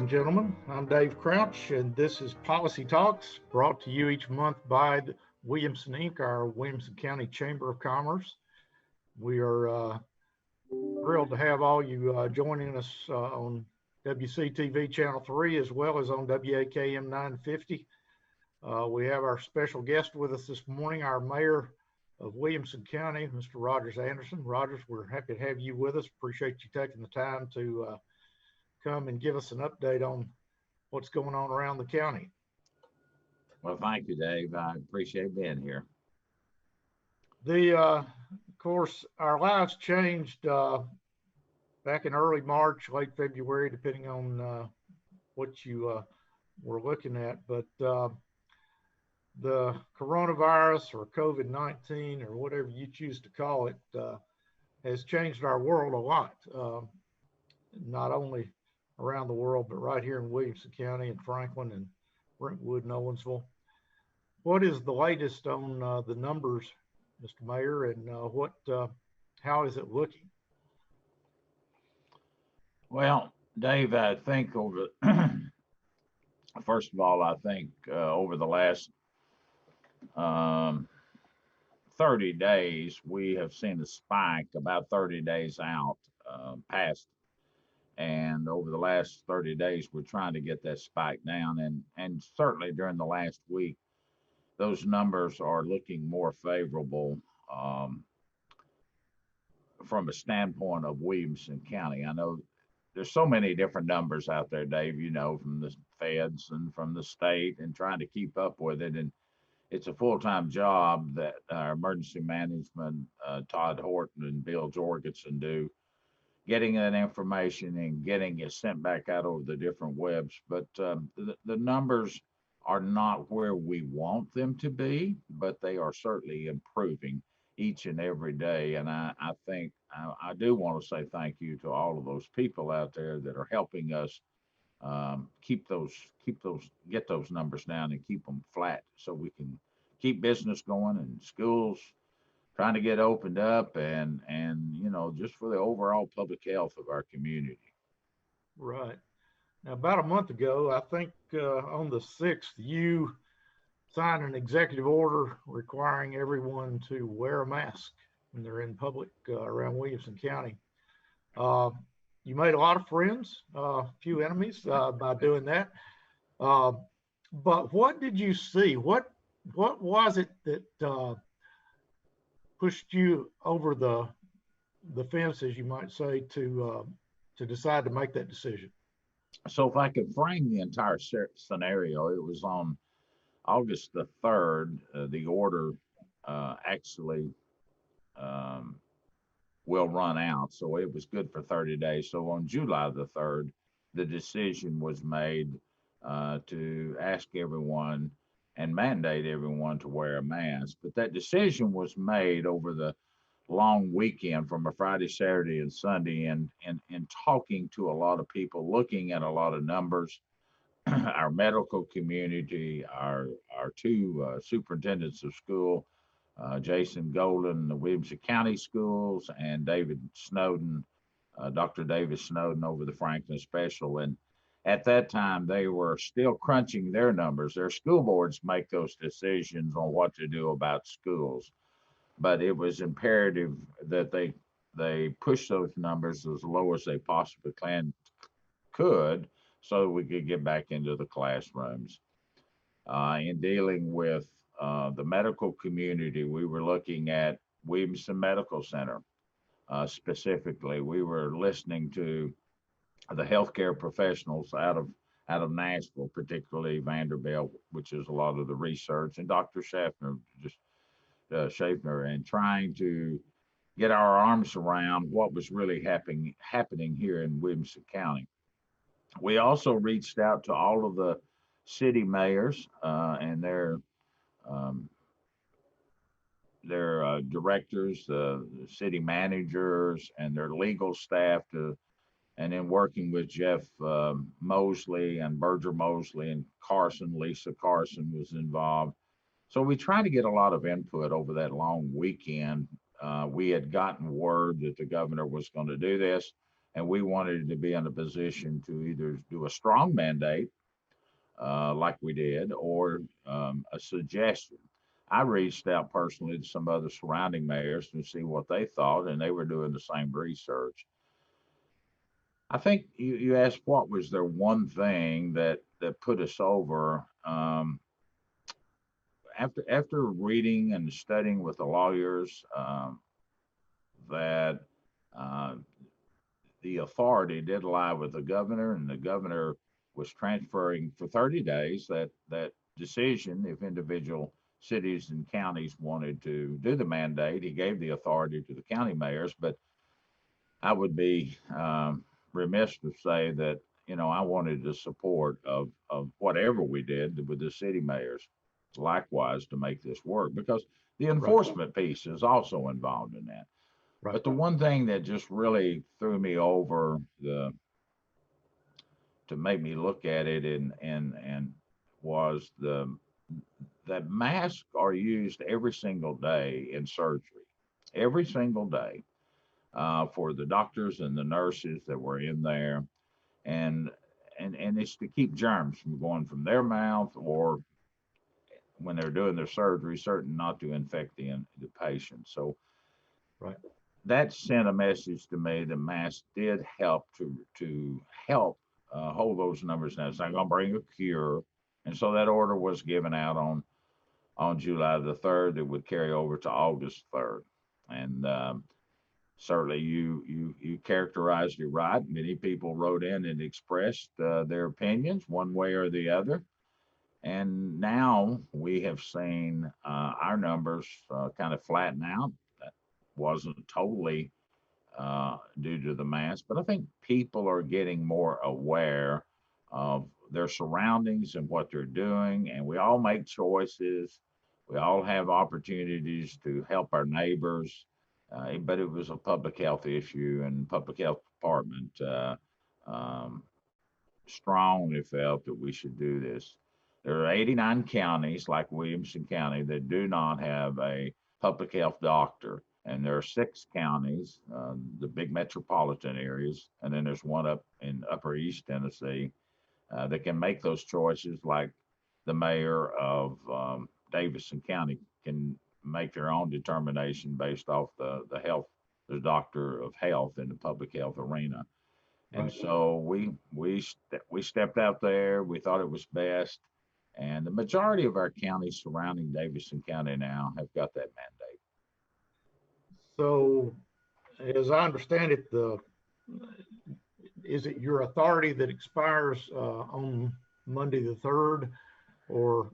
and gentlemen. I'm Dave Crouch, and this is Policy Talks, brought to you each month by the Williamson Inc., our Williamson County Chamber of Commerce. We are thrilled to have all you joining us on WCTV Channel 3 as well as on WAKM 950. We have our special guest with us this morning, our Mayor of Williamson County, Mr. Rogers Anderson. Rogers, we're happy to have you with us. Appreciate you taking the time to come and give us an update on what's going on around the county. Well, thank you, Dave. I appreciate being here. Of course, our lives changed back in early March, late February, depending on what you were looking at. But the coronavirus or COVID-19 or whatever you choose to call it has changed our world a lot, not only around the world, but right here in Williamson County and Franklin and Brentwood and Owensville. What is the latest on the numbers, Mr. Mayor, and how is it looking? Well, Dave, I think first of all, I think over the last 30 days, we have seen a spike about 30 days out past. And over the last 30 days, we're trying to get that spike down. And certainly during the last week, those numbers are looking more favorable from a standpoint of Williamson County. I know there's so many different numbers out there, Dave, you know, from the feds and from the state, and trying to keep up with it. And it's a full-time job that our emergency management, Todd Horton and Bill Jorgensen do, getting that information and getting it sent back out over the different webs. But the numbers are not where we want them to be, but they are certainly improving each and every day. And I think I do want to say thank you to all of those people out there that are helping us get those numbers down and keep them flat so we can keep business going and schools trying to get opened up and you know, just for the overall public health of our community. Right. Now, about a month ago, I think on the 6th, you signed an executive order requiring everyone to wear a mask when they're in public around Williamson County. You made a lot of friends, a few enemies by doing that. But what did you see? What was it that pushed you over the fence, as you might say, to decide to make that decision? So if I could frame the entire scenario, it was on August the 3rd, the order actually will run out. So it was good for 30 days. So on July the 3rd, the decision was made to ask everyone and mandate everyone to wear a mask. But that decision was made over the long weekend from a Friday, Saturday, and Sunday, and talking to a lot of people, looking at a lot of numbers, our medical community, our two superintendents of school, Jason Golden, the Williamson County Schools, and David Snowden, Dr. David Snowden over the Franklin Special. And at that time, they were still crunching their numbers. Their school boards make those decisions on what to do about schools. But it was imperative that they push those numbers as low as they possibly could so we could get back into the classrooms. In dealing with the medical community, we were looking at Williamson Medical Center specifically. We were listening to the healthcare professionals out of Nashville, particularly Vanderbilt, which is a lot of the research, and Dr. Schaffner, and trying to get our arms around what was really happening here in Williamson County. We also reached out to all of the city mayors and their directors, the city managers, and their legal staff and then working with Jeff Mosley and Berger Mosley and Lisa Carson was involved. So we tried to get a lot of input over that long weekend. We had gotten word that the governor was going to do this. and we wanted to be in a position to either do a strong mandate, like we did, or a suggestion. I reached out personally to some other surrounding mayors to see what they thought, and they were doing the same research. I think you asked what was their one thing that put us over. After reading and studying with the lawyers, that uh, the authority did lie with the governor, and the governor was transferring for 30 days that decision. If individual cities and counties wanted to do the mandate, he gave the authority to the county mayors. But I would be remiss to say that, I wanted the support of whatever we did with the city mayors, likewise, to make this work, because the Right. enforcement piece is also involved in that. Right. But the one thing that just really threw me over the to make me look at it and was the that masks are used every single day in surgery, every single day, for the doctors and the nurses that were in there, and and it's to keep germs from going from their mouth, or when they're doing their surgery, certain not to infect the patient. So Right. that sent a message to me that masks did help to help hold those numbers down. It's not going to bring a cure, and so that order was given out on July the 3rd. That would carry over to August 3rd, and certainly you characterized it right. Many people wrote in and expressed their opinions one way or the other. And now we have seen our numbers kind of flatten out. That wasn't totally due to the mask, but I think people are getting more aware of their surroundings and what they're doing. And we all make choices. We all have opportunities to help our neighbors. But it was a public health issue, and public health department um, strongly felt that we should do this. There are 89 counties like Williamson County that do not have a public health doctor. And there are 6 counties, the big metropolitan areas, and then there's one up in Upper East Tennessee that can make those choices, like the mayor of Davidson County can make their own determination based off the health, the doctor of health in the public health arena. And Right. so we stepped out there. We thought it was best, and the majority of our counties surrounding Davidson County now have got that mandate. So, as I understand it, is it your authority that expires on Monday the 3rd, or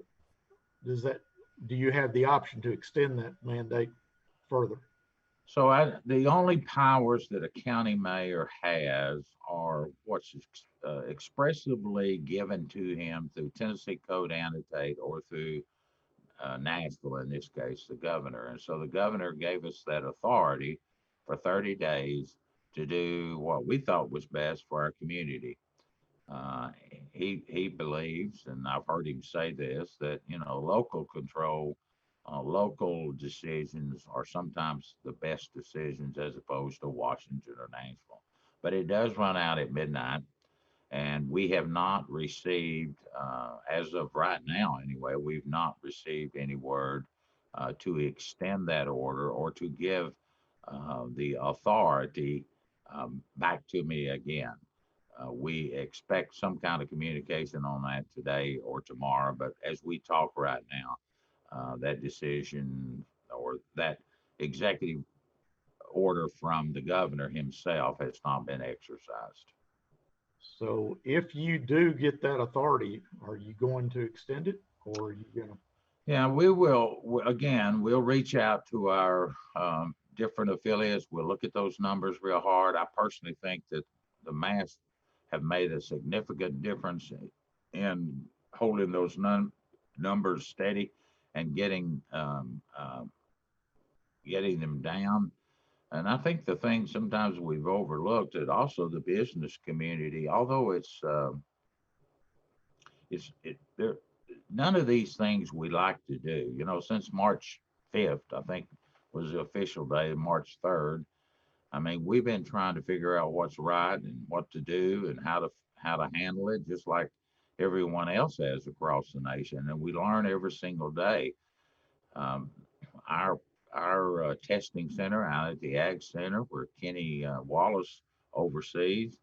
does that do you have the option to extend that mandate further? So the only powers that a county mayor has are what's expressively given to him through Tennessee Code Annotate or through Nashville, in this case, the governor. And so the governor gave us that authority for 30 days to do what we thought was best for our community. Uh, he believes, and I've heard him say this, that local control, local decisions are sometimes the best decisions as opposed to Washington or Nashville. But it does run out at midnight, and we have not received, as of right now anyway, we've not received any word to extend that order or to give the authority back to me again. We expect some kind of communication on that today or tomorrow, but as we talk right now, that decision or that executive order from the governor himself has not been exercised. So, if you do get that authority, are you going to extend it, or are you going to? Yeah, we will. Again, we'll reach out to our different affiliates. We'll look at those numbers real hard. I personally think that the masks have made a significant difference in holding those numbers steady and getting them down. And I think the thing sometimes we've overlooked is also the business community, although there none of these things we like to do. Since March 5th, I think was the official day, March 3rd. I mean, we've been trying to figure out what's right and what to do and how to handle it, just like everyone else has across the nation. And we learn every single day. Um, our our testing center out at the Ag Center, where Kenny Wallace oversees,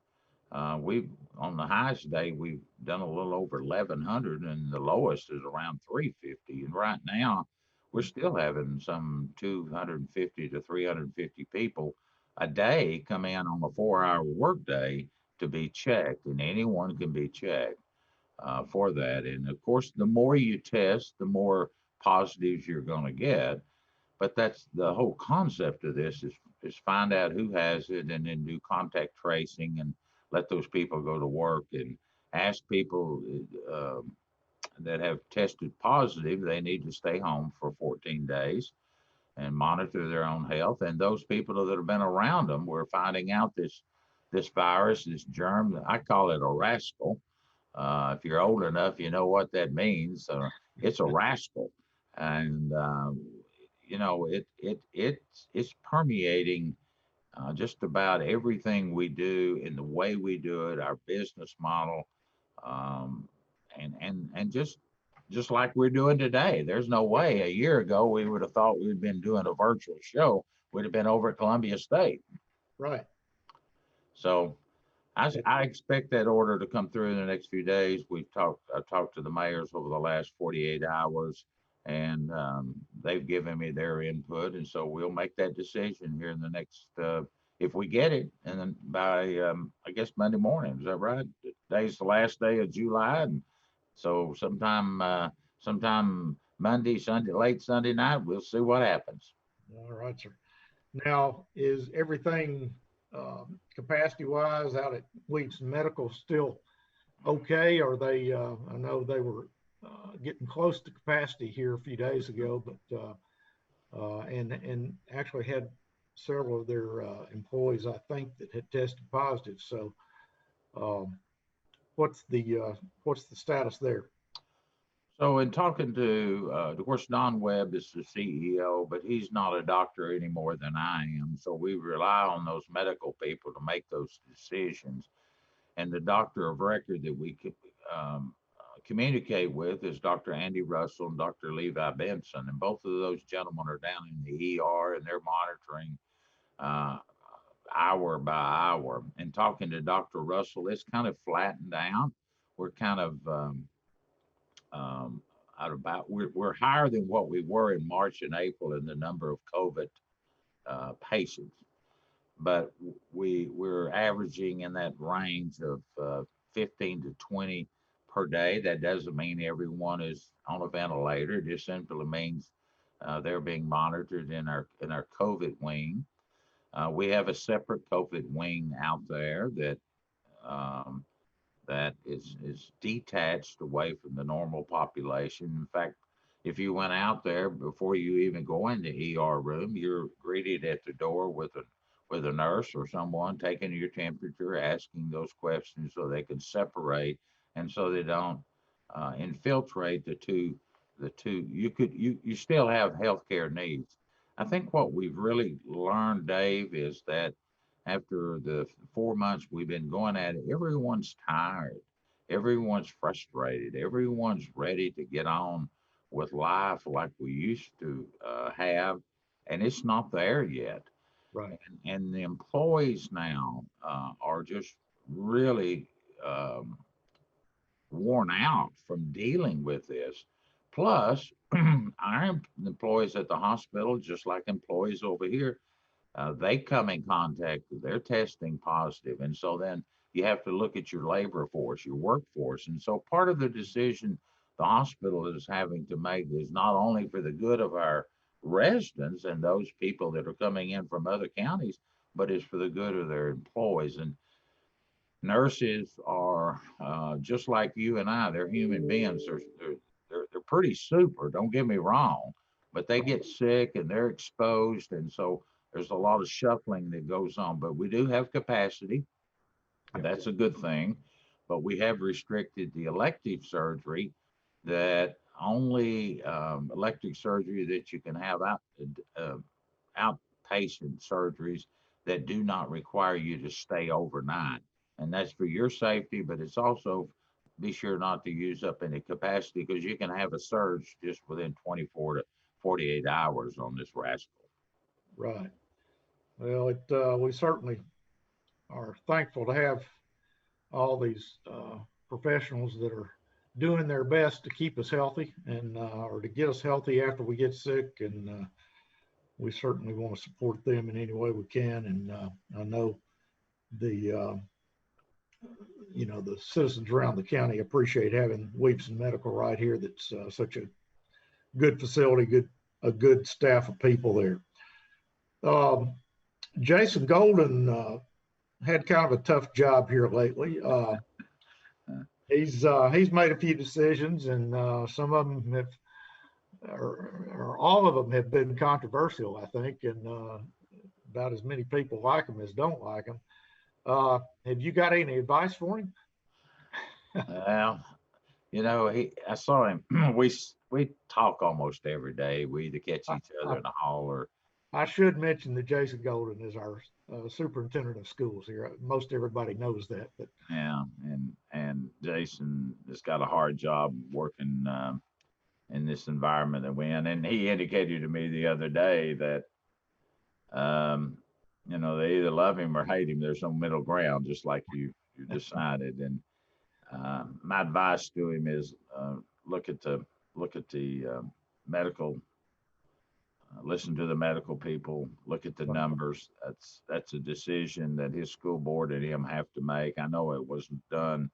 we've on the highest day we've done a little over 1,100, and the lowest is around 350. And right now, we're still having some 250 to 350 people a day come in on a 4-hour workday to be checked, and anyone can be checked for that. And of course, the more you test, the more positives you're going to get. But that's the whole concept of this is find out who has it and then do contact tracing and let those people go to work and ask people that have tested positive, they need to stay home for 14 days and monitor their own health. And those people that have been around them, we're finding out this virus, this germ, I call it a rascal. If you're old enough, you know what that means. It's a rascal, and it's permeating just about everything we do in the way we do it, our business model, um, and just like we're doing today. There's no way a year ago we would have thought we'd been doing a virtual show. We'd have been over at Columbia State. Right. So It, I expect that order to come through in the next few days. I talked to the mayors over the last 48 hours, and they've given me their input, and so we'll make that decision here in the next, if we get it, and then by I guess Monday morning. Is that right? Today's the last day of July, and so sometime Monday, Sunday, late Sunday night, we'll see what happens. all right, sir. Now, is everything capacity wise out at Williamson Medical still okay? Are they, I know they were getting close to capacity here a few days ago, but and actually had several of their employees, I think, that had tested positive. So, um, what's the status there? So, in talking to, of course, Don Webb is the CEO, but he's not a doctor any more than I am. So, we rely on those medical people to make those decisions. And the doctor of record that we could communicate with is Dr. Andy Russell and Dr. Levi Benson. And both of those gentlemen are down in the ER and they're monitoring uh, hour by hour. And talking to Dr. Russell, it's kind of flattened out. We're kind of um, we're higher than what we were in March and April in the number of COVID patients, but we're averaging in that range of 15 to 20 per day. That doesn't mean everyone is on a ventilator. It just simply means they're being monitored in our COVID wing. We have a separate COVID wing out there um, that is detached away from the normal population. In fact, if you went out there before you even go in the ER room, you're greeted at the door with a nurse or someone taking your temperature, asking those questions so they can separate and so they don't infiltrate the two. The two you still have healthcare needs. I think what we've really learned, Dave, is that after the 4 months we've been going at it, everyone's tired, everyone's frustrated, everyone's ready to get on with life like we used to have, and it's not there yet. Right. And the employees now are just really worn out from dealing with this. Plus, our employees at the hospital, just like employees over here, they come in contact, they're testing positive. And so then you have to look at your labor force, your workforce. And so part of the decision the hospital is having to make is not only for the good of our residents and those people that are coming in from other counties, but it's for the good of their employees. And nurses are just like you and I, they're human beings. They're pretty super, don't get me wrong, but they get sick and they're exposed. And so there's a lot of shuffling that goes on, but we do have capacity. And Yeah. that's a good thing. But we have restricted the elective surgery that only elective surgery that you can have uh, outpatient surgeries that do not require you to stay overnight. And that's for your safety, but it's also be sure not to use up any capacity because you can have a surge just within 24 to 48 hours on this rascal. Right. Well, we certainly are thankful to have all these professionals that are doing their best to keep us healthy and or to get us healthy after we get sick. And we certainly want to support them in any way we can. And I know the the citizens around the county appreciate having Williamson Medical right here. That's such a good facility, a good staff of people there. Jason Golden had kind of a tough job here lately. He's made a few decisions, and some of them have, or all of them have been controversial, I think, and about as many people like him as don't like him. Have you got any advice for him? Well, I saw him. we talk almost every day. We either catch each other in the hall or. I should mention that Jason Golden is our superintendent of schools here. Most everybody knows that, but Yeah, and Jason has got a hard job working in this environment that we're in. And he indicated to me the other day that they either love him or hate him. There's no middle ground, just like you decided. And my advice to him is look at the medical. Listen to the medical people. Look at the numbers. That's a decision that his school board and him have to make. I know it wasn't done.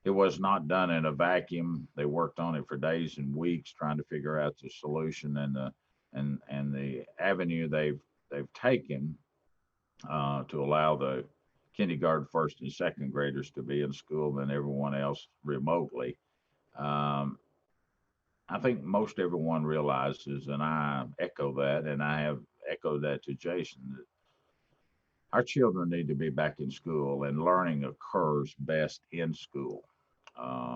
It was not done in a vacuum. They worked on it for days and weeks trying to figure out the solution and the avenue they've taken to allow the kindergarten, first and second graders to be in school and everyone else remotely. I think most everyone realizes, and I echo that, and I have echoed that to Jason, that our children need to be back in school, and learning occurs best in school.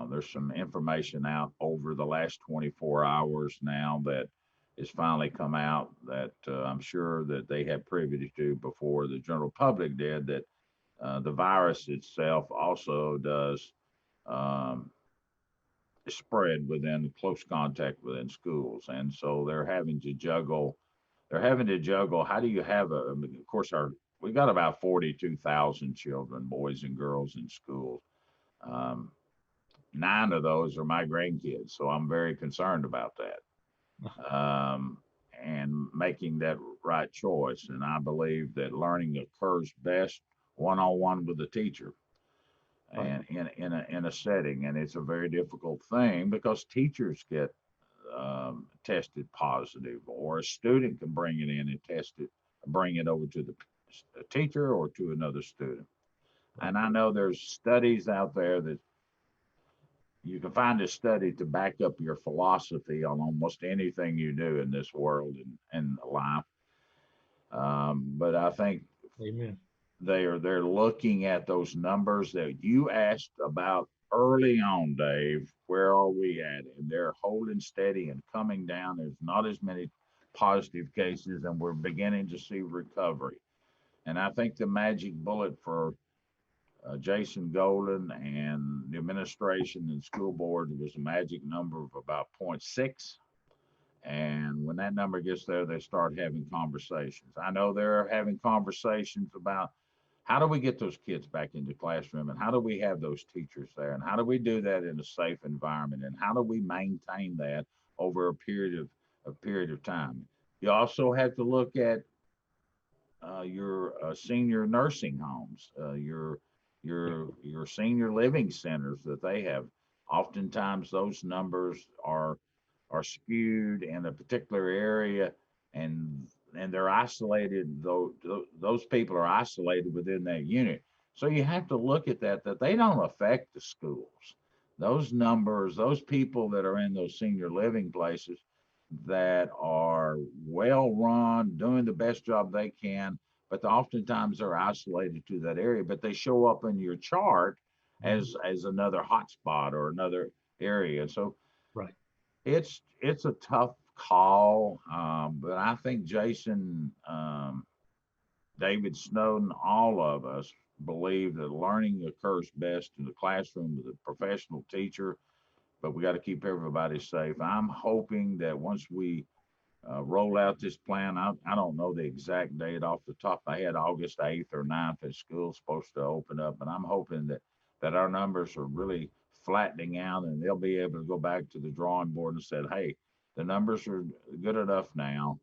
There's some information out over the last 24 hours now that has finally come out that I'm sure that they had privy to before the general public did, that the virus itself also does spread within close contact within schools. And so they're having to juggle how do you have of course we got about 42,000 children, boys and girls in schools. 9 of those are my grandkids, so I'm very concerned about that. And making that right choice. And I believe that learning occurs best one-on-one with the teacher and in a setting. And it's a very difficult thing because teachers get tested positive, or a student can bring it in and bring it over to the teacher or to another student. And I know there's studies out there that you can find a study to back up your philosophy on almost anything you do in this world and life. But I think Amen. They're looking at those numbers that you asked about early on, Dave. Where are we at? And they're holding steady and coming down. There's not as many positive cases, and we're beginning to see recovery. And I think the magic bullet for Jason Golden and the administration and school board was a magic number of about 0.6. And when that number gets there, they start having conversations. I know they're having conversations about how do we get those kids back into classroom, and how do we have those teachers there, and how do we do that in a safe environment, and how do we maintain that over a period of time. You also have to look at your senior nursing homes, your senior living centers that they have. Oftentimes, those numbers are skewed in a particular area, and they're isolated. Those people are isolated within that unit. So you have to look at that they don't affect the schools. Those numbers, those people that are in those senior living places that are well run, doing the best job they can, but oftentimes they're isolated to that area, but they show up in your chart as another hotspot or another area. So right. It's a tough call, but I think Jason David Snowden, all of us believe that learning occurs best in the classroom with a professional teacher, but we got to keep everybody safe. I'm hoping that once we roll out this plan, I don't know the exact date off the top of my head, August 8th or 9th, as school's supposed to open up, but I'm hoping that our numbers are really flattening out and they'll be able to go back to the drawing board and said, hey, the numbers are good enough now.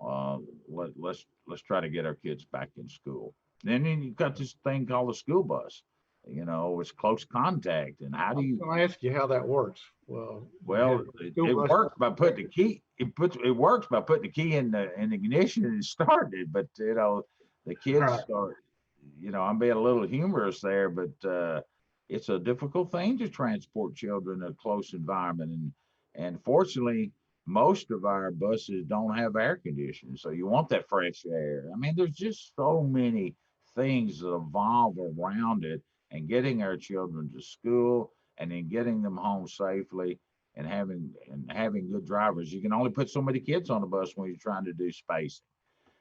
Uh, let's try to get our kids back in school. Then you've got this thing called a school bus. It's close contact, and how I do was you? going to ask you how that works. Well, you have Well, a school it bus. works by putting the key. It works by putting the key in the ignition and starting it. But the kids Right. are. I'm being a little humorous there, but it's a difficult thing to transport children in a close environment, and fortunately, most of our buses don't have air conditioning, so you want that fresh air. I mean, there's just so many things that evolve around it, and getting our children to school and then getting them home safely and having good drivers. You can only put so many kids on a bus when you're trying to do spacing,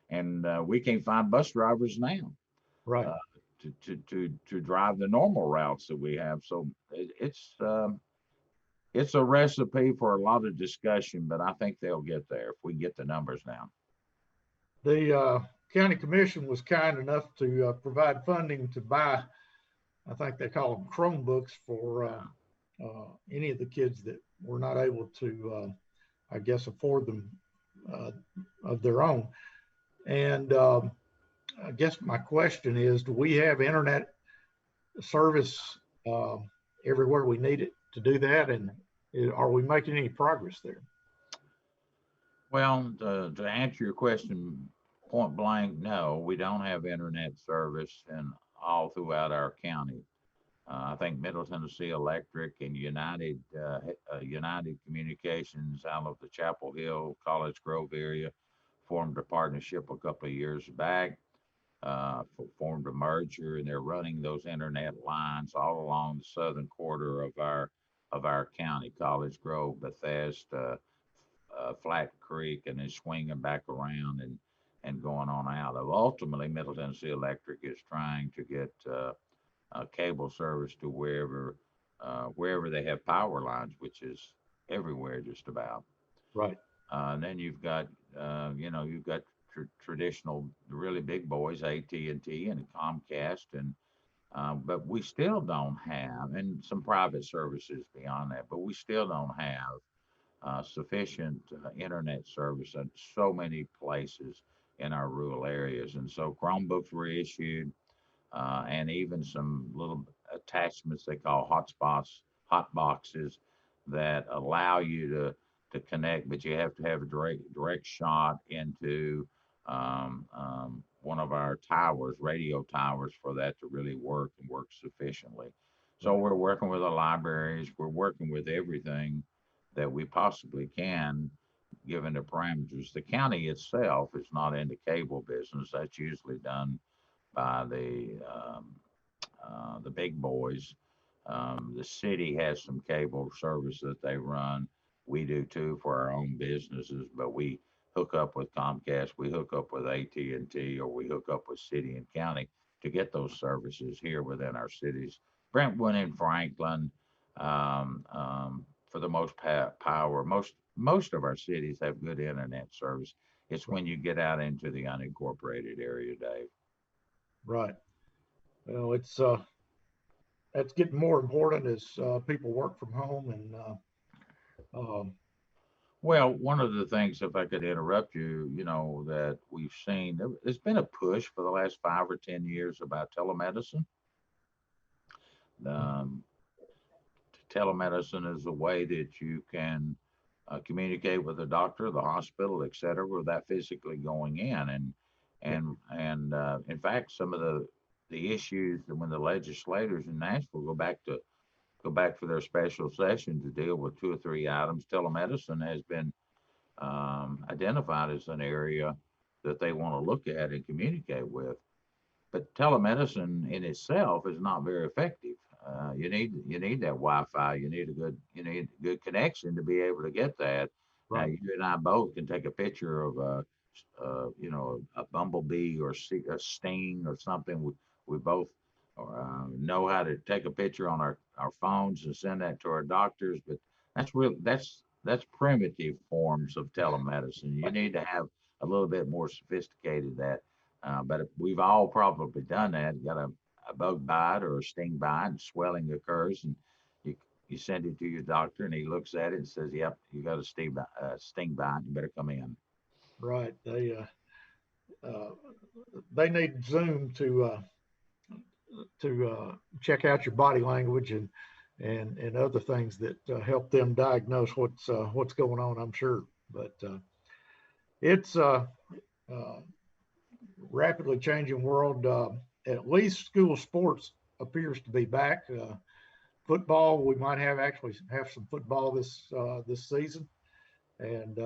and we can't find bus drivers now Right. uh, to drive the normal routes that we have. So it's a recipe for a lot of discussion, but I think they'll get there if we get the numbers down. The county commission was kind enough to provide funding to buy, I think they call them Chromebooks for any of the kids that were not able to, I guess, afford them uh, of their own. And I guess my question is, do we have internet service uh, everywhere we need it to do that? And are we making any progress there? Well, to answer your question point blank, no, we don't have internet service and all throughout our county. I think Middle Tennessee Electric and United Communications out of the Chapel Hill, College Grove area formed a partnership a couple of years back, formed a merger, and they're running those internet lines all along the southern quarter of our county, College Grove, Bethesda, Flat Creek, and then swinging back around and going on out of. Ultimately, Middle Tennessee Electric is trying to get cable service to wherever they have power lines, which is everywhere just about. Right. And then you've got traditional, really big boys, AT&T and Comcast, and but we still don't have, and some private services beyond that, but we still don't have sufficient internet service in so many places in our rural areas. And so Chromebooks were issued, and even some little attachments they call hotspots, hot boxes that allow you to connect, but you have to have a direct shot into one of our towers, radio towers, for that to really work and work sufficiently. So Right. we're working with the libraries, we're working with everything that we possibly can, given the parameters. The county itself is not in the cable business. That's usually done by the big boys. The city has some cable service that they run. We do too for our own businesses, but we hook up with Comcast, we hook up with AT&T, or we hook up with city and county to get those services here within our cities. Brentwood and Franklin, for the most power, most of our cities have good internet service. It's when you get out into the unincorporated area, Dave. Right. Well, it's that's getting more important as people work from home and um, Well, one of the things, if I could interrupt you, that we've seen, there's been a push for the last 5 or 10 years about telemedicine. Um, Telemedicine is a way that you can communicate with the doctor, the hospital, et cetera, without physically going in. And in fact, some of the issues that when the legislators in Nashville go back for their special session to deal with two or three items, telemedicine has been identified as an area that they want to look at and communicate with. But telemedicine in itself is not very effective. You need that Wi-Fi. You need good connection to be able to get that. Now right. you and I both can take a picture of a bumblebee or a sting or something. We both know how to take a picture on our phones and send that to our doctors, but that's primitive forms of telemedicine. You need to have a little bit more sophisticated that. But we've all probably done that. You got a bug bite or a sting bite, and swelling occurs, and you you send it to your doctor, and he looks at it and says, "Yep, you got a sting bite. You better come in." Right. Uh, they need Zoom to check out your body language and other things that help them diagnose what's going on. I'm sure, but it's uh, rapidly changing world. At least school sports appears to be back. Football, we might actually have some football this season, and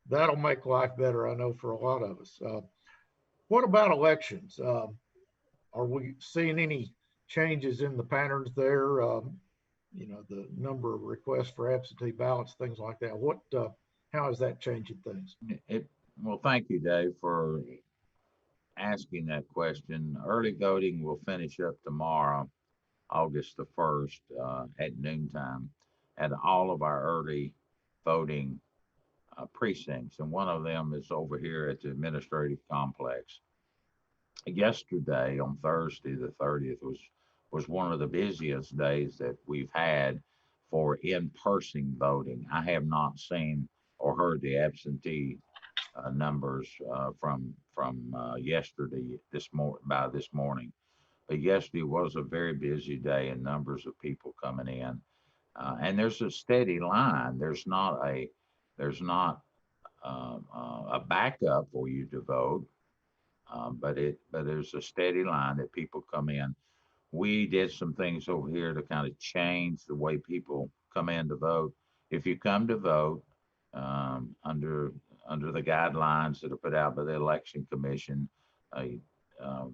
that'll make life better, I know, for a lot of us. What about elections? Are we seeing any changes in the patterns there? The number of requests for absentee ballots, things like that. How is that changing things? Well, thank you, Dave, for asking that question. Early voting will finish up tomorrow, August the 1st, at noontime, at all of our early voting precincts. And one of them is over here at the administrative complex. Yesterday, on Thursday the 30th, was one of the busiest days that we've had for in-person voting. I have not seen or heard the absentee numbers from yesterday by this morning, but yesterday was a very busy day and numbers of people coming in, and there's a steady line. There's not a backup for you to vote, but there's a steady line that people come in. We did some things over here to kind of change the way people come in to vote. If you come to vote under the guidelines that are put out by the election commission, uh, um,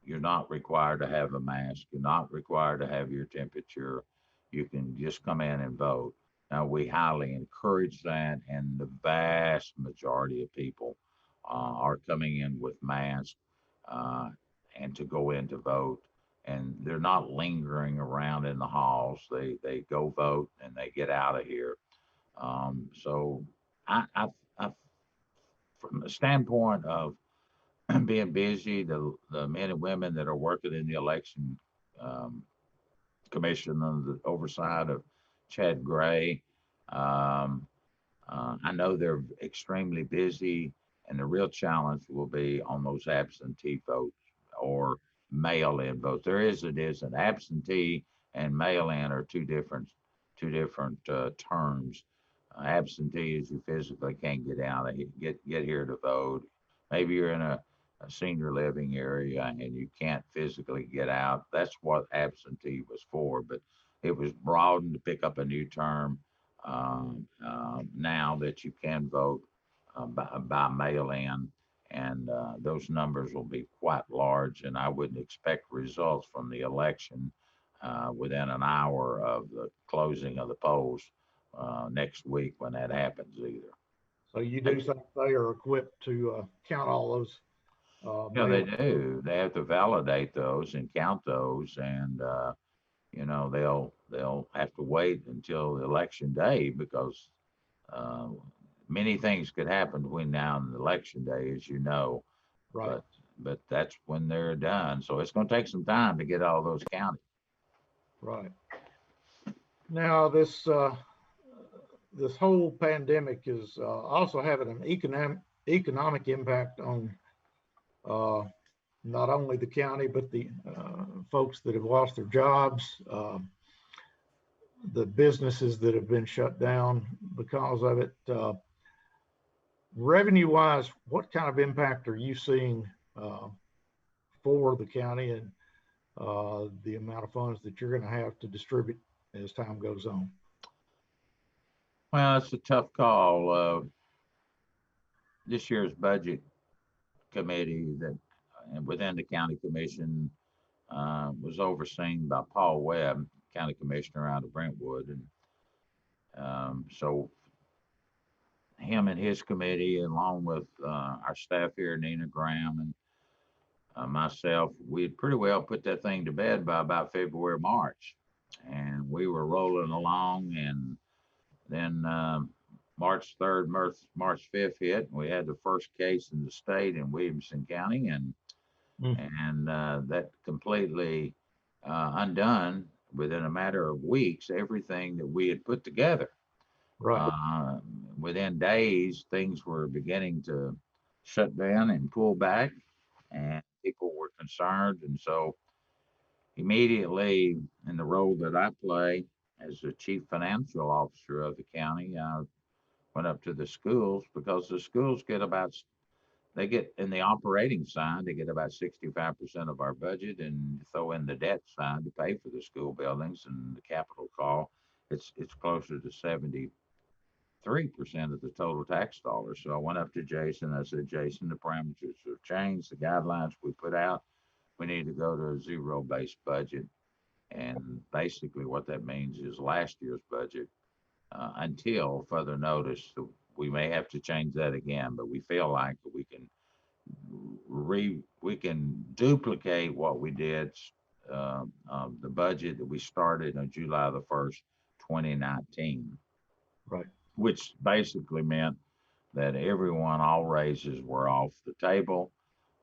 you're not required to have a mask. You're not required to have your temperature. You can just come in and vote. Now, we highly encourage that, and the vast majority of people are coming in with masks uh, and to go in to vote. And they're not lingering around in the halls. They go vote and they get out of here. So, I from the standpoint of being busy, the men and women that are working in the election um, commission under the oversight of Chad Gray, um, I know they're extremely busy, and the real challenge will be on those absentee votes or mail-in votes. It is an absentee and mail-in are two different terms. Absentee is you physically can't get out and get here to vote. Maybe you're in a senior living area and you can't physically get out. That's what absentee was for, but it was broadened to pick up a new term now that you can vote by mail-in, and those numbers will be quite large. And I wouldn't expect results from the election within an hour of the closing of the polls next week when that happens either. So you do think they are equipped to count all those? Yeah, they do. They have to validate those and count those, and they'll have to wait until election day because uh, many things could happen between now and election day, as you know. Right. But that's when they're done. So it's going to take some time to get all those counted. Right. Now this whole pandemic is also having an economic impact on uh, not only the county but the folks that have lost their jobs, the businesses that have been shut down because of it. Revenue wise, what kind of impact are you seeing uh, for the county and the amount of funds that you're going to have to distribute as time goes on? Well, it's a tough call. This year's budget committee that within the county commission was overseen by Paul Webb, county commissioner out of Brentwood, and so him and his committee, along with our staff here, Nina Graham and myself, we had pretty well put that thing to bed by about February, March. And we were rolling along. And then March 3rd, March 5th hit. And we had the first case in the state in Williamson County. Mm. And that completely undone within a matter of weeks everything that we had put together. Right. Uh, Within days, things were beginning to shut down and pull back, and people were concerned. And so, immediately, in the role that I play as the chief financial officer of the county, I went up to the schools because the schools get they get in the operating side, they get about 65% of our budget, and throw in the debt side to pay for the school buildings and the capital call. It's closer to 73% of the total tax dollars. So I went up to Jason. I said, Jason, the parameters have changed. The guidelines we put out, we need to go to a zero-based budget. And basically, what that means is last year's budget until further notice. We may have to change that again, but we feel like we can duplicate what we did, the budget that we started on July the 1st, 2019, Right. which basically meant that all raises were off the table,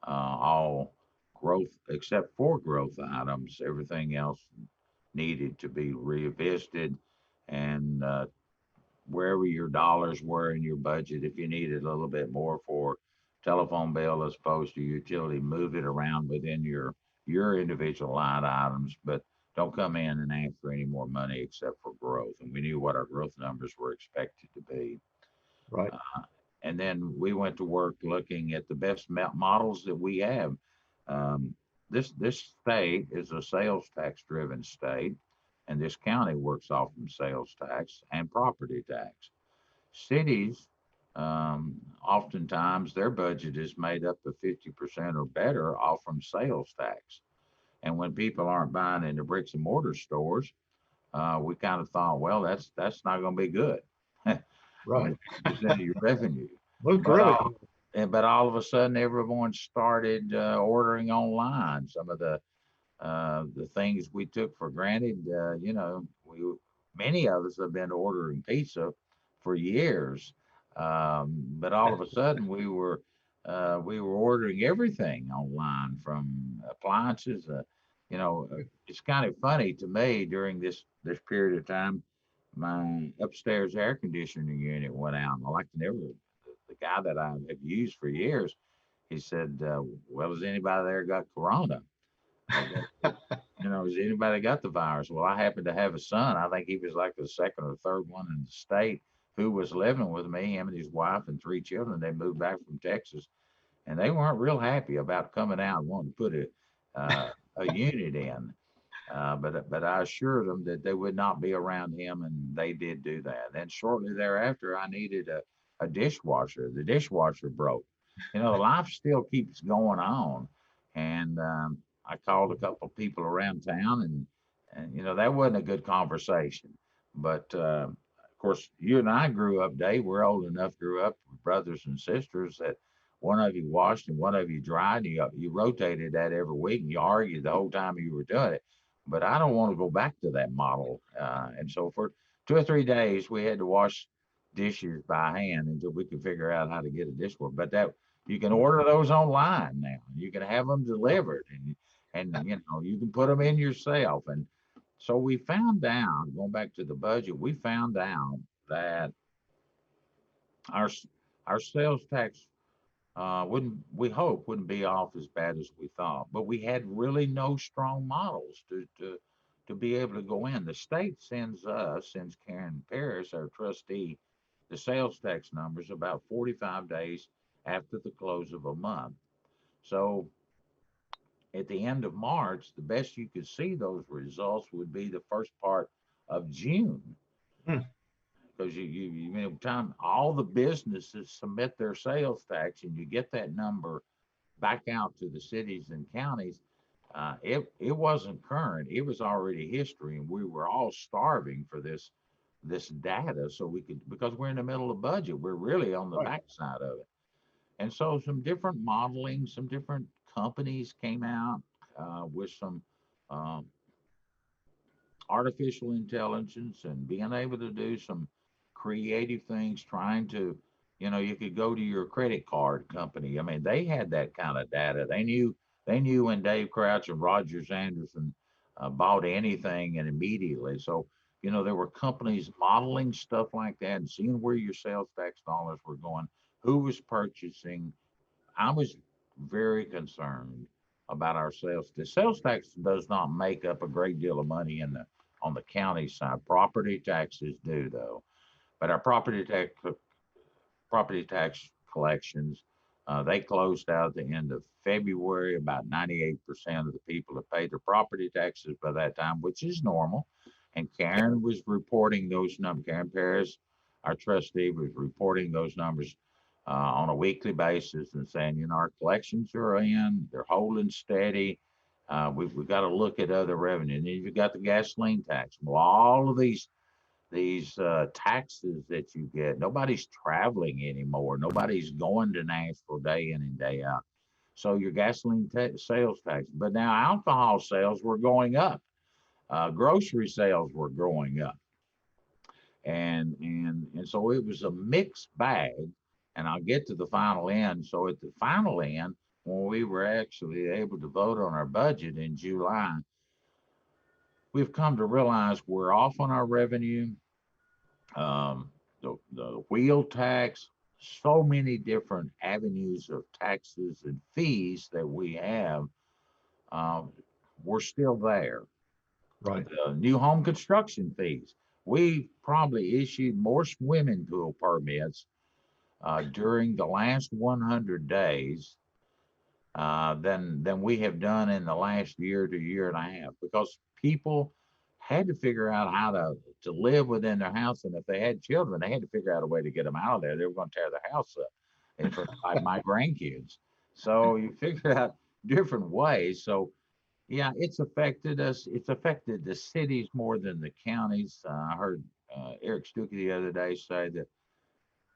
all growth, except for growth items, everything else needed to be revisited. And wherever your dollars were in your budget, if you needed a little bit more for telephone bill as opposed to utility, move it around within your individual line items, but don't come in and ask for any more money except for growth. And we knew what our growth numbers were expected to be. Right. And then we went to work looking at the best models that we have. Um, this state is a sales tax driven state, and this county works off from sales tax and property tax. Cities, oftentimes their budget is made up of 50% or better off from sales tax. And when people aren't buying in the bricks and mortar stores, we kind of thought, well, that's not going to be good. When Right. it's percent of your revenue. Look, But really. all of a sudden, everyone started ordering online. Some of the things we took for granted, we many of us have been ordering pizza for years, but all of a sudden we were ordering everything online from appliances. It's kind of funny to me during this period of time. My upstairs air conditioning unit went out. And I like to never, the guy that I have used for years, he said, well, has anybody there got corona? Has anybody got the virus? Well, I happen to have a son. I think he was like the second or third one in the state who was living with me, him and his wife and three children. They moved back from Texas, and they weren't real happy about coming out and wanting to put a unit in. But I assured them that they would not be around him, and they did do that. And shortly thereafter, I needed a dishwasher. The dishwasher broke. Life still keeps going on, and I called a couple of people around town, and that wasn't a good conversation. But of course, you and I grew up, Dave. We're old enough, grew up with brothers and sisters that one of you washed and one of you dried. You rotated that every week, and you argued the whole time you were doing it. But I don't want to go back to that model. And so for 2 or 3 days, we had to wash dishes by hand until we could figure out how to get a dishwasher. But that you can order those online now. You can have them delivered, and you can put them in yourself. And so we found out, going back to the budget, we found out that our our sales tax wouldn't we hope wouldn't be off as bad as we thought, but we had really no strong models to be able to go in. The state sends Karen Paris, our trustee, the sales tax numbers about 45 days after the close of a month. So at the end of March, the best you could see those results would be the first part of June, Mm. because time all the businesses submit their sales tax and you get that number back out to the cities and counties. It wasn't current; it was already history, and we were all starving for this this data so we could, because we're in the middle of budget, we're really on the Right. backside of it. And so some different modeling, some different companies came out with some um, artificial intelligence and being able to do some creative things, trying to, you could go to your credit card company. I mean, they had that kind of data. They knew when Dave Crouch and Roger Anderson bought anything and immediately. So, there were companies modeling stuff like that and seeing where your sales tax dollars were going, who was purchasing. I was very concerned about our sales. The sales tax does not make up a great deal of money on the county side. Property taxes do though, but our property tax collections, they closed out at the end of February. About 98% of the people have paid their property taxes by that time, which is normal. And Karen was reporting those numbers. Karen Paris, our trustee, was reporting those numbers on a weekly basis and saying, our collections are in, they're holding steady. We've got to look at other revenue. And then you've got the gasoline tax. Well, all of these taxes that you get. Nobody's traveling anymore. Nobody's going to Nashville day in and day out. So your gasoline sales tax. But now alcohol sales were going up. Grocery sales were going up. And so it was a mixed bag. And I'll get to the final end. So at the final end, when we were actually able to vote on our budget in July, we've come to realize we're off on our revenue. The wheel tax, so many different avenues of taxes and fees that we have, um, we're still there. Right. The new home construction fees, we probably issued more swimming pool permits during the last 100 days than we have done in the last year to year and a half, because people had to figure out how to live within their house, and if they had children, they had to figure out a way to get them out of there. They were going to tear their house up in front of like my grandkids. So you figure out different ways. So yeah, it's affected us. It's affected the cities more than the counties. I heard Eric Stuckey the other day say that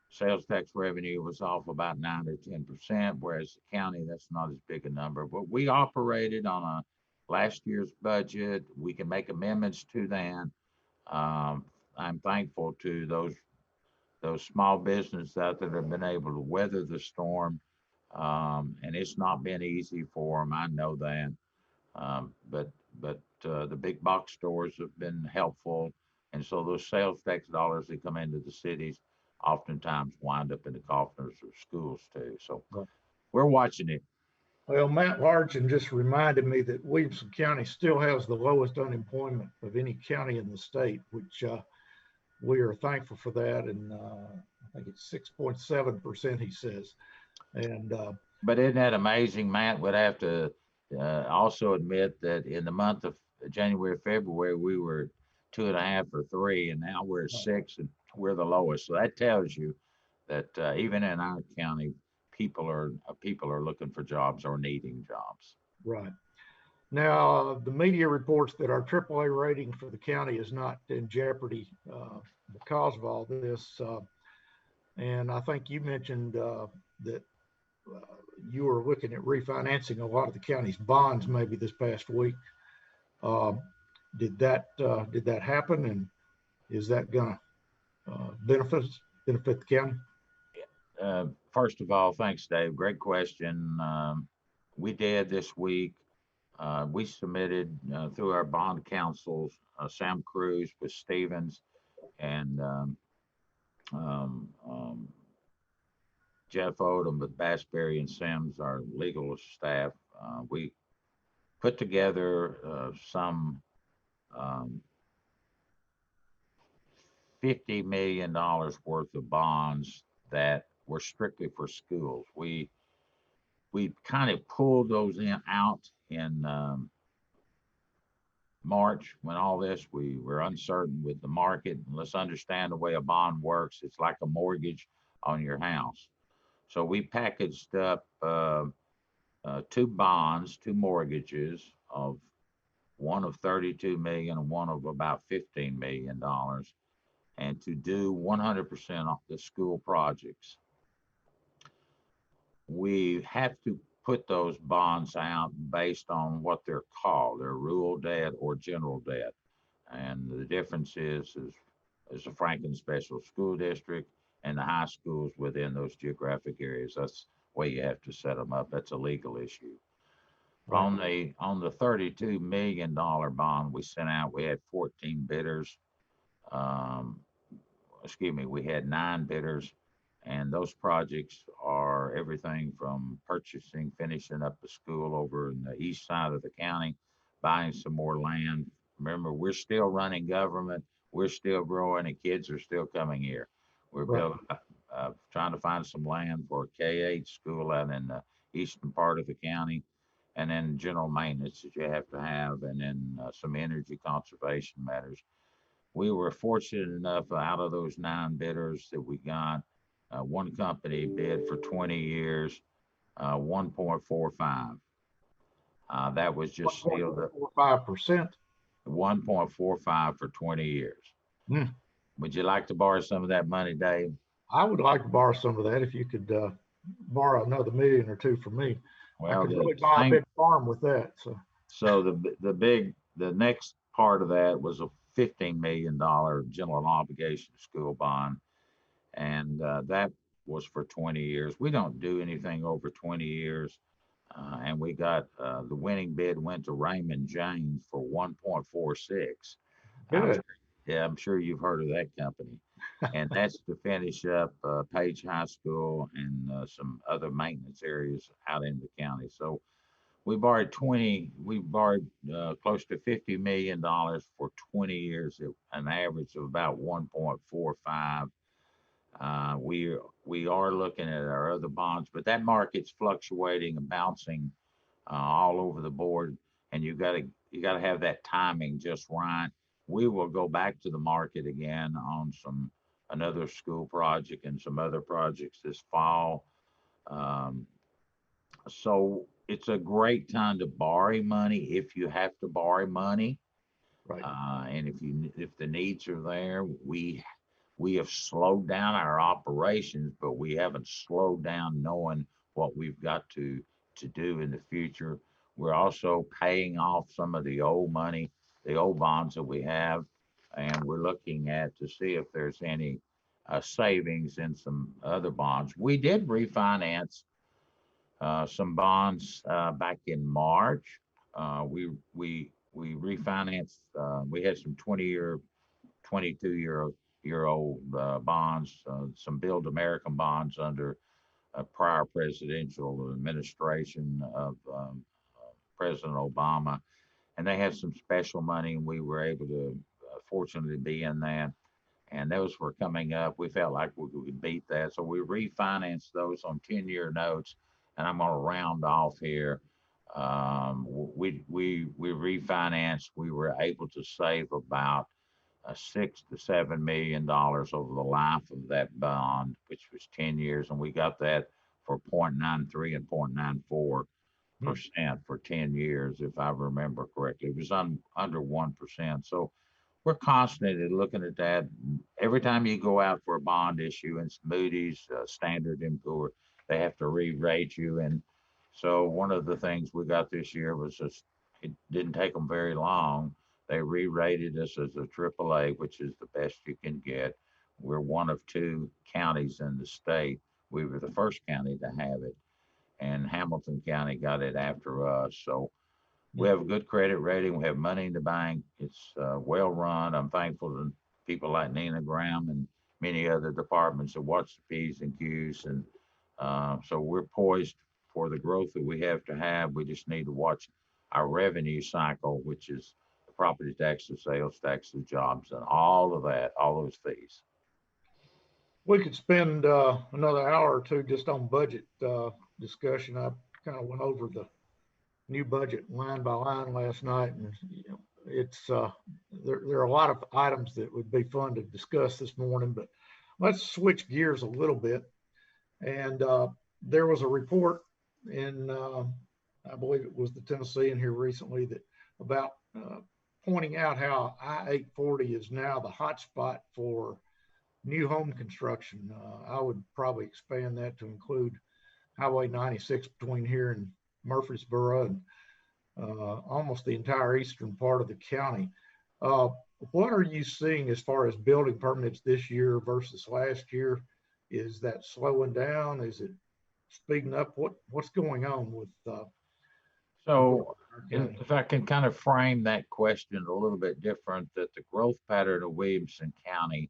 sales tax revenue was off about 9 or 10%, whereas the county, that's not as big a number. But we operated on a last year's budget. We can make amendments to that. Um, I'm thankful to those small businesses out there that have been able to weather the storm. And it's not been easy for them. I know that. But the big box stores have been helpful. And so those sales tax dollars that come into the cities oftentimes wind up in the coffers of schools too. So Right. we're watching it. Well, Matt Larchin just reminded me that Williamson County still has the lowest unemployment of any county in the state, which we are thankful for that. And I think it's 6.7%, he says. And But isn't that amazing? Matt would have to also admit that in the month of January, February, we were 2.5 or 3, and now we're at 6, and we're the lowest. So that tells you that even in our county, people are looking for jobs or needing jobs. right. Now, the media reports that our AAA rating for the county is not in jeopardy because of all this. And I think you mentioned that you were looking at refinancing a lot of the county's bonds maybe this past week. Um, did that happen, and is that going to benefit the county? First of all, thanks, Dave. Great question. We did this week. We submitted through our bond councils, Sam Cruz with Stevens and um, um, Jeff Odom with Bassberry and Sims, our legal staff. We put together some um, $50 million worth of bonds that were strictly for schools. We kind of pulled those out in March when all this, we were uncertain with the market. Let's understand the way a bond works. It's like a mortgage on your house. So we packaged up two bonds, two mortgages of one of 32 million and one of about $15 million. and to do 100% of the school projects. We have to put those bonds out based on what they're called. They're rural debt or general debt. And the difference is the Franklin Special School District and the high schools within those geographic areas. That's the way you have to set them up. That's a legal issue. Right. On the $32 million bond we sent out, we had 14 bidders. Um, we had 9 bidders, and those projects are everything from purchasing, finishing up the school over in the east side of the county, buying some more land. Remember, we're still running government, we're still growing, and kids are still coming here. We're Right. building, trying to find some land for a K-8 school out in the eastern part of the county, and then general maintenance that you have to have, and then some energy conservation matters. We were fortunate enough out of those 9 bidders that we got, one company bid for 20 years, 1.45. That was just sealed up 1.45%. 1.45 for 20 years. Hmm. Would you like to borrow some of that money, Dave? I would like to borrow some of that if you could borrow another million or two from me. I Well, could really buy a big farm with that. So the next part of that was a $15 million general obligation school bond, and that was for 20 years. We don't do anything over 20 years, and we got the winning bid went to Raymond James for 1.46. Good. I'm sure you've heard of that company, and that's to finish up Page High School and some other maintenance areas out in the county. So we borrowed close to $50 million for 20 years at an average of about 1.45. We are looking at our other bonds, but that market's fluctuating and bouncing all over the board, and you gotta have that timing just right. We will go back to the market again on another school project and some other projects this fall. Um, so it's a great time to borrow money if you have to borrow money. Right. And if the needs are there, we have slowed down our operations, but we haven't slowed down knowing what we've got to do in the future. We're also paying off some of the old money, the old bonds that we have, and we're looking at to see if there's any savings in some other bonds. We did refinance some bonds back in March. We refinanced. We had some 20-year, 22-year old bonds, some Build American bonds under a prior presidential administration of President Obama, and they had some special money, and we were able to fortunately be in that. And those were coming up. We felt like we could beat that, so we refinanced those on 10-year notes. And I'm going to round off here. We refinanced. We were able to save about $6 to $7 million over the life of that bond, which was 10 years, and we got that for 0.93 and 0.94% for 10 years, if I remember correctly. It was under 1%. So we're constantly looking at that. Every time you go out for a bond issue, and Moody's, Standard and Poor, they have to re-rate you. And so one of the things we got this year was it didn't take them very long. They re-rated us as a AAA, which is the best you can get. We're one of 2 counties in the state. We were the first county to have it, and Hamilton County got it after us. So we have a good credit rating. We have money in the bank. It's well run. I'm thankful to people like Nina Graham and many other departments that watch the P's and Q's. And so we're poised for the growth that we have to have. We just need to watch our revenue cycle, which is the property taxes, sales taxes, jobs, and all of that, all those fees. We could spend another hour or two just on budget discussion. I kind of went over the new budget line by line last night, and it's there are a lot of items that would be fun to discuss this morning, but let's switch gears a little bit. And there was a report in I believe it was the Tennessean here recently that about pointing out how I-840 is now the hotspot for new home construction. I would probably expand that to include Highway 96 between here and Murfreesboro and almost the entire eastern part of the county. Uh, what are you seeing as far as building permits this year versus last year? Is that slowing down? Is it speeding up? What's going on with So our county? if I can kind of frame that question a little bit different, that the growth pattern of Williamson County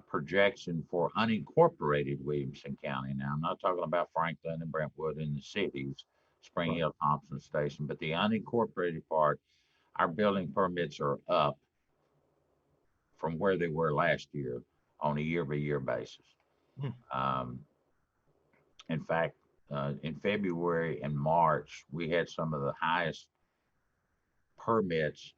projection for unincorporated Williamson County. Now, I'm not talking about Franklin and Brentwood in the cities, Spring Right. Hill, Thompson Station, but the unincorporated part, our building permits are up from where they were last year on a year-by-year basis. Hmm. Um, in fact, in February and March, we had some of the highest permits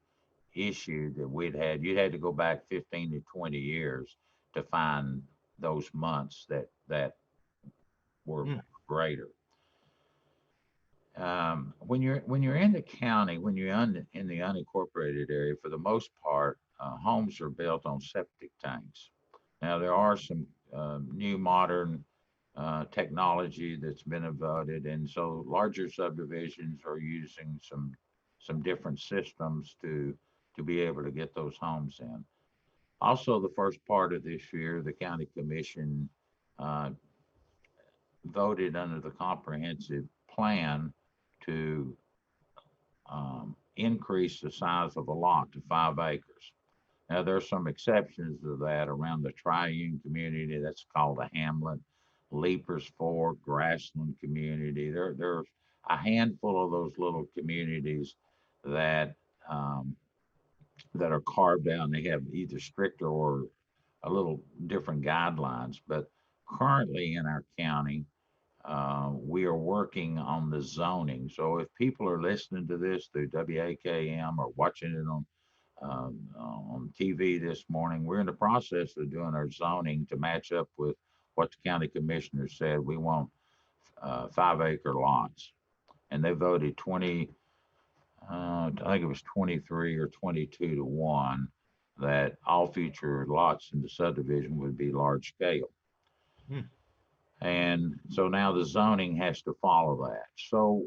issued that we'd had. You'd had to go back 15 to 20 years to find those months that were Hmm. greater. When you're in the county, when you're in the unincorporated area, for the most part, homes are built on septic tanks. Now there are some new modern technology that's been invented, and so larger subdivisions are using some different systems to be able to get those homes in. Also, the first part of this year, the county commission uh, voted under the comprehensive plan to increase the size of a lot to 5 acres. Now, there's some exceptions to that around the Triune community. That's called a hamlet. Leapers Fork, Grassland community. There's a handful of those little communities that um, that are carved out, and they have either stricter or a little different guidelines. But currently in our county, we are working on the zoning. So if people are listening to this through WAKM or watching it on TV this morning, we're in the process of doing our zoning to match up with what the county commissioner said. We want 5 acre lots, and they voted 20. I think it was 23 or 22 to 1 that all future lots in the subdivision would be large scale. Hmm. And so now the zoning has to follow that. So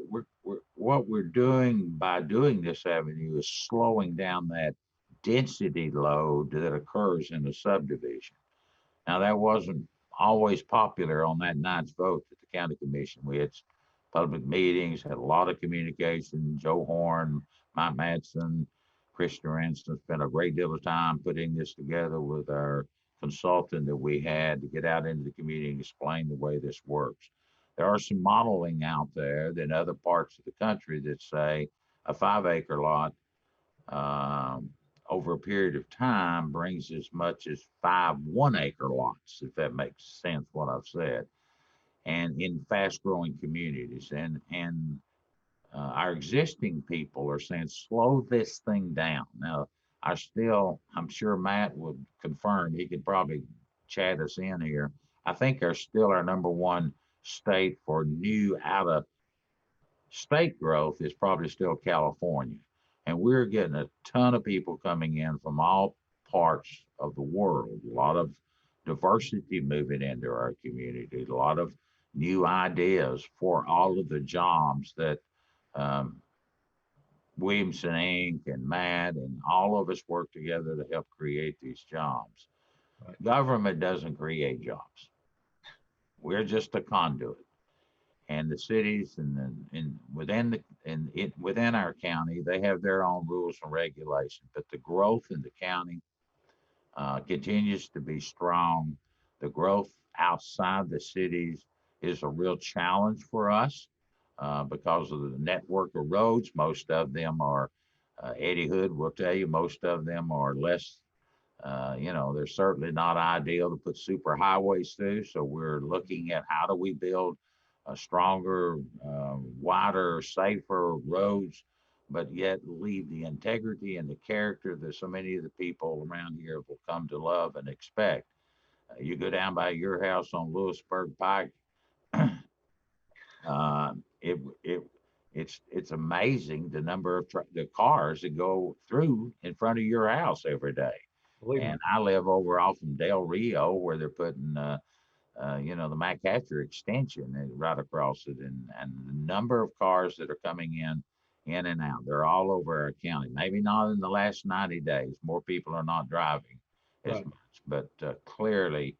what we're doing by doing this avenue is slowing down that density load that occurs in the subdivision. Now, that wasn't always popular on that night's vote at the county commission. We had public meetings, had a lot of communication. Joe Horn, Mike Madsen, Chris Duranson spent a great deal of time putting this together with our consultant that we had to get out into the community and explain the way this works. There are some modeling out there in other parts of the country that say a 5 acre lot um, over a period of time brings as much as 5 1 acre lots, if that makes sense what I've said, and in fast growing communities. And our existing people are saying, slow this thing down. Now, I'm sure Matt would confirm, he could probably chat us in here. I think our number one state for new out of state growth is probably still California. And we're getting a ton of people coming in from all parts of the world, a lot of diversity moving into our community, a lot of new ideas for all of the jobs that um, Williamson Inc. and Matt and all of us work together to help create these jobs. Right. Government doesn't create jobs. We're just a conduit, and the cities and within within our county, they have their own rules and regulations. But the growth in the county continues to be strong. The growth outside the cities is a real challenge for us because of the network of roads. Most of them are, Eddie Hood will tell you, most of them are less, they're certainly not ideal to put super highways through. So we're looking at how do we build stronger, wider, safer roads, but yet leave the integrity and the character that so many of the people around here will come to love and expect. You go down by your house on Lewisburg Pike, uh, it it it's amazing the number of the cars that go through in front of your house every day. believe me. And I live over off in Del Rio where they're putting, the McCatcher extension right across it, and the number of cars that are coming in and out. They're all over our county. Maybe not in the last 90 days. More people are not driving as Right. much, but clearly,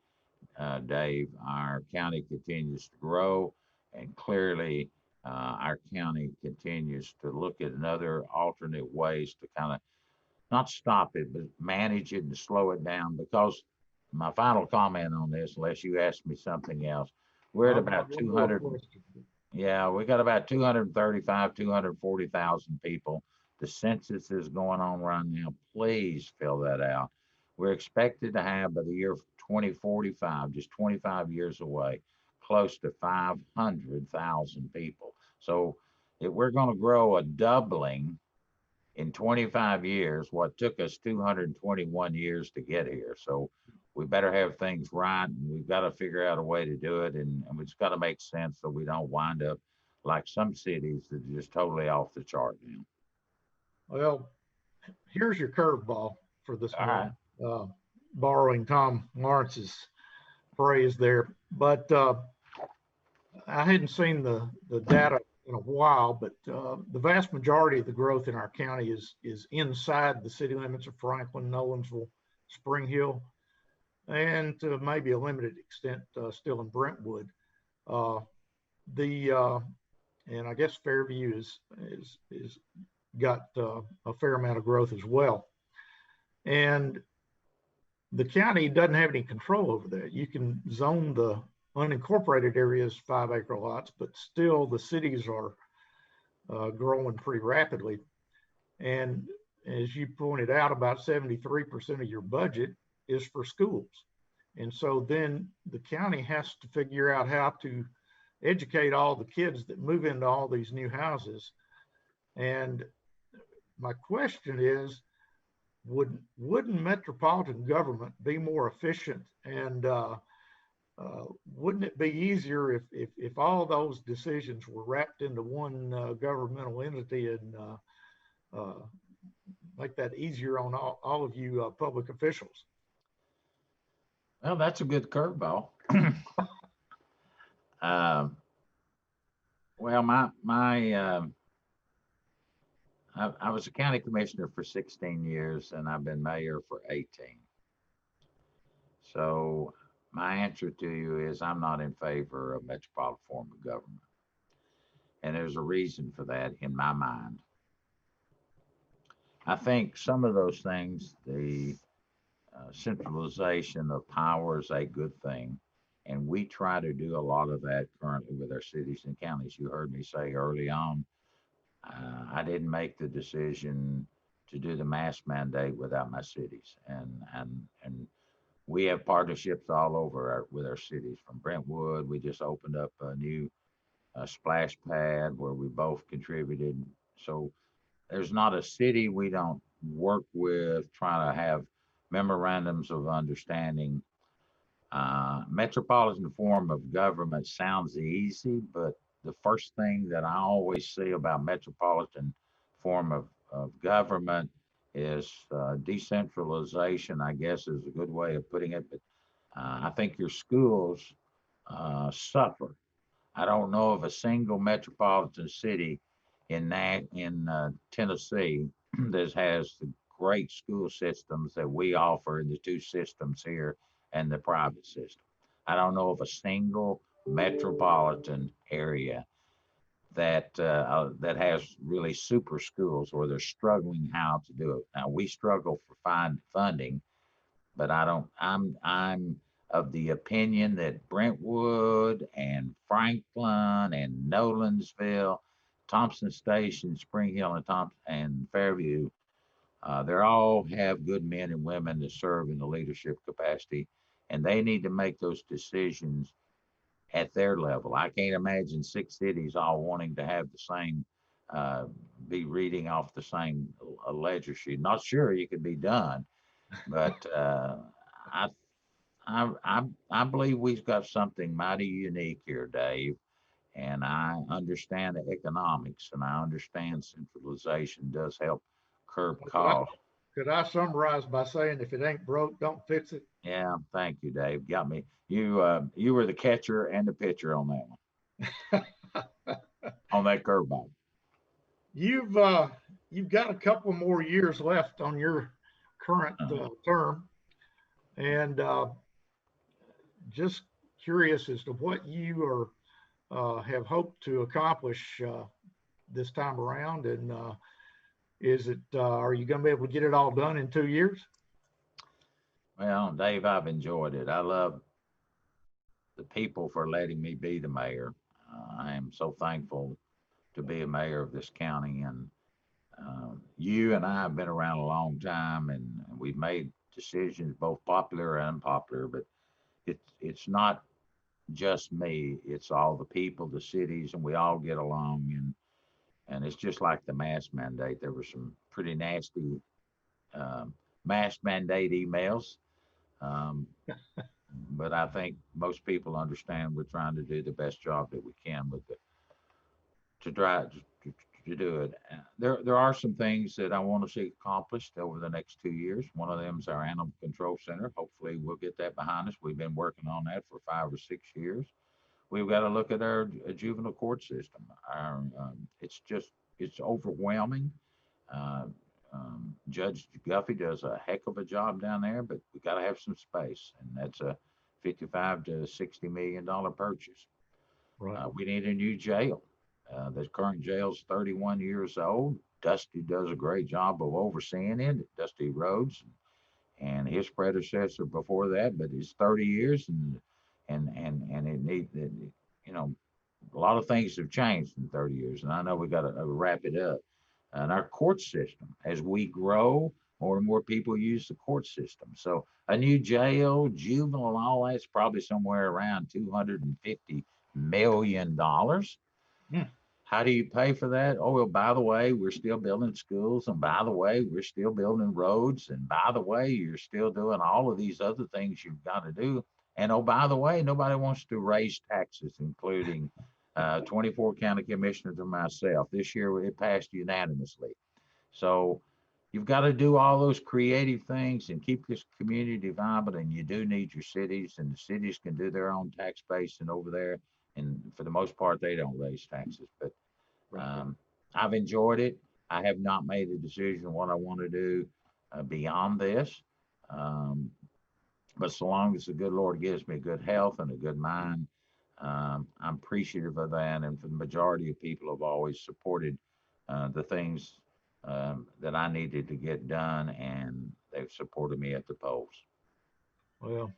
Dave, our county continues to grow, and clearly, our county continues to look at another alternate ways to kind of not stop it, but manage it and slow it down. Because my final comment on this, unless you ask me something else, we're at I've got about one more 200. question. Yeah, we got about 235, 240,000 people. The census is going on right now. Please fill that out. We're expected to have by the year 2045, just 25 years away, close to 500,000 people. So if we're going to grow a doubling in 25 years, what took us 221 years to get here. So we better have things right, and we've got to figure out a way to do it. And it's got to make sense so we don't wind up like some cities that are just totally off the chart now. Well, here's your curveball for this All right. morning, borrowing Tom Lawrence's phrase there. But I hadn't seen the data in a while, but the vast majority of the growth in our county is inside the city limits of Franklin, Nolensville, Spring Hill, and to maybe a limited extent still in Brentwood. The and I guess Fairview is got a fair amount of growth as well. And the county doesn't have any control over that. You can zone the unincorporated areas 5-acre lots, but still the cities are growing pretty rapidly. And as you pointed out, about 73% of your budget is for schools. And so then the county has to figure out how to educate all the kids that move into all these new houses. And my question is, wouldn't metropolitan government be more efficient, and wouldn't it be easier if all those decisions were wrapped into one governmental entity, and make that easier on all of you public officials? Well, that's a good curveball. Well, I was a county commissioner for 16 years, and I've been mayor for 18. So my answer to you is I'm not in favor of metropolitan form of government. And there's a reason for that in my mind. I think some of those things, the centralization of power is a good thing. And we try to do a lot of that currently with our cities and counties. You heard me say early on, I didn't make the decision to do the mask mandate without my cities. And we have partnerships all over with our cities. From Brentwood, we just opened up a new splash pad where we both contributed. So there's not a city we don't work with, try to have memorandums of understanding. Metropolitan form of government sounds easy, but the first thing that I always see about metropolitan form of government is decentralization, I guess is a good way of putting it. But I think your schools suffer. I don't know of a single metropolitan city in Tennessee that has the great school systems that we offer in the two systems here and the private system. I don't know of a single metropolitan area that has really super schools, or they're struggling how to do it. Now we struggle for funding, but I don't. I'm of the opinion that Brentwood and Franklin and Nolensville, Thompson Station, Spring Hill, and Fairview, they all have good men and women that serve in the leadership capacity, and they need to make those decisions at their level. I can't imagine 6 cities all wanting to have the same, be reading off the same ledger sheet. Not sure it could be done, but I, I believe we've got something mighty unique here, Dave. And I understand the economics, and I understand centralization does help curb But costs. Could I summarize by saying, if it ain't broke, don't fix it? Yeah, thank you, Dave. Got me. You were the catcher and the pitcher on that one, on that curveball. You've you've got a couple more years left on your current term, and just curious as to what you have hoped to accomplish this time around, and are you going to be able to get it all done in 2 years? Well, Dave, I've enjoyed it. I love the people for letting me be the mayor. I am so thankful to be a mayor of this county, and you and I have been around a long time, and we've made decisions, both popular and unpopular. But it's not just me; it's all the people, the cities, and we all get along. And it's just like the mask mandate. There were some pretty nasty mask mandate emails. Um, but I think most people understand we're trying to do the best job that we can with it to try to do it. There are some things that I want to see accomplished over the next 2 years. One of them is our animal control center. Hopefully, we'll get that behind us. We've been working on that for 5 or 6 years. We've got to look at our juvenile court system. It's overwhelming. Uh, Judge Guffey does a heck of a job down there, but we got to have some space, and that's a 55 to 60 million dollar purchase. Right. We need a new jail. The current jail's 31 years old. Dusty does a great job of overseeing it. Dusty Rhodes and his predecessor before that, but it's 30 years, and it needs, you know, a lot of things have changed in 30 years, and I know we got to wrap it up. And our court system, as we grow, more and more people use the court system. So a new jail, juvenile, all that's probably somewhere around $250 million. Mm. How do you pay for that? Oh, well, by the way, we're still building schools. And by the way, we're still building roads. And by the way, you're still doing all of these other things you've got to do. And oh, by the way, nobody wants to raise taxes, including 24 county commissioners and myself. This year, it passed unanimously. So you've got to do all those creative things and keep this community vibrant. And you do need your cities, and the cities can do their own tax base and over there. And for the most part, they don't raise taxes. But I've enjoyed it. I have not made a decision what I want to do beyond this. But so long as the good Lord gives me good health and a good mind, I'm appreciative of that. And for the majority of people have always supported the things that I needed to get done, and they've supported me at the polls. Well,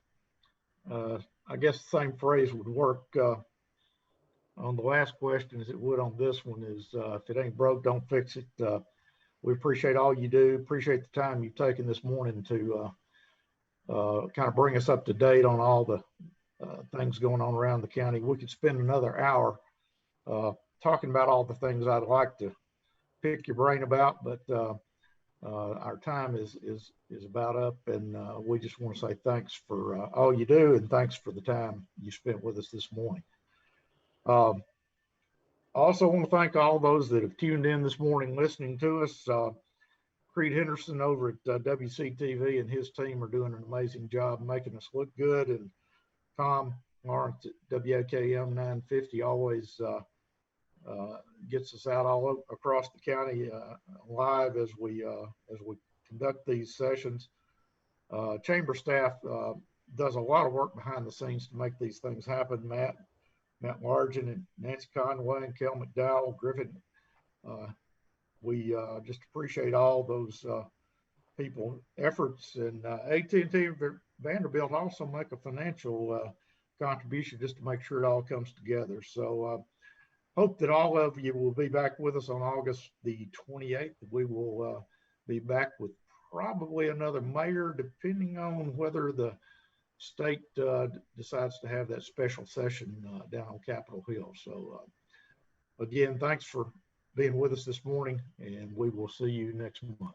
I guess the same phrase would work on the last question as it would on this one, is if it ain't broke, don't fix it. We appreciate all you do. Appreciate the time you've taken this morning to kind of bring us up to date on all the things going on around the county. We could spend another hour talking about all the things I'd like to pick your brain about, but our time is about up, and we just want to say thanks for all you do, and thanks for the time you spent with us this morning. I also want to thank all those that have tuned in this morning listening to us. Creed Henderson over at WCTV and his team are doing an amazing job making us look good, and Tom Lawrence at WAKM 950 always gets us out all across the county live as we conduct these sessions. Chamber staff does a lot of work behind the scenes to make these things happen. Matt Largen and Nancy Conway and Kel McDowell, Griffin. We just appreciate all those people efforts, and AT&T Vanderbilt also make a financial contribution just to make sure it all comes together. So hope that all of you will be back with us on August the 28th. We will be back with probably another mayor, depending on whether the state decides to have that special session down on Capitol Hill. So again, thanks for being with us this morning, and we will see you next month.